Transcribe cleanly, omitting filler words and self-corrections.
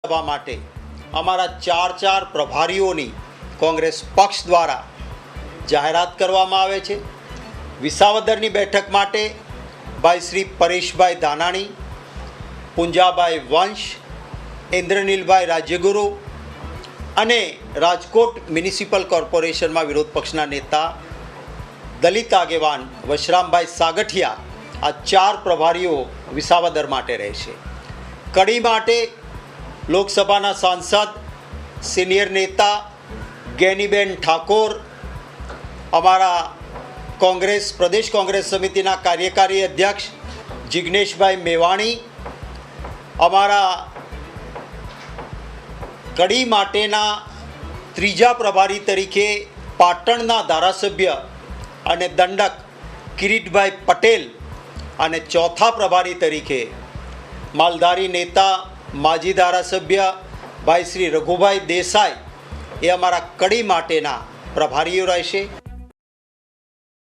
સભા માટે અમારા ચાર પ્રભારીઓની કોંગ્રેસ પક્ષ દ્વારા જાહેરાત કરવામાં આવે છે। વિસાવદરની બેઠક માટે ભાઈ શ્રી પરેશભાઈ ધાનાણી, પુંજાભાઈ વંશ, ઇન્દ્રનીલભાઈ રાજ્યગુરુ અને રાજકોટ મ્યુનિસિપલ કોર્પોરેશનમાં વિરોધ પક્ષના નેતા દલિત આગેવાન વશરામભાઈ સાગઠિયા આ ચાર પ્રભારીઓ વિસાવદર માટે રહેશે। કડી માટે લોકસભાના સાંસદ સિનિયર નેતા ગેનીબેન ઠાકોર, અમારા કોંગ્રેસ પ્રદેશ કોંગ્રેસ સમિતિના કાર્યકારી અધ્યક્ષ જિગ્નેશભાઈ મેવાણી, અમારા કડી માટેના ત્રીજા પ્રભારી તરીકે પાટણના ધારાસભ્ય અને દંડક કિરીટભાઈ પટેલ અને ચોથા પ્રભારી તરીકે માલધારી નેતા માજી ધારાસભ્ય ભાઈ શ્રી રઘુભાઈ દેસાઈ એ અમારા કડી માટેના પ્રભારીઓ રહેશે।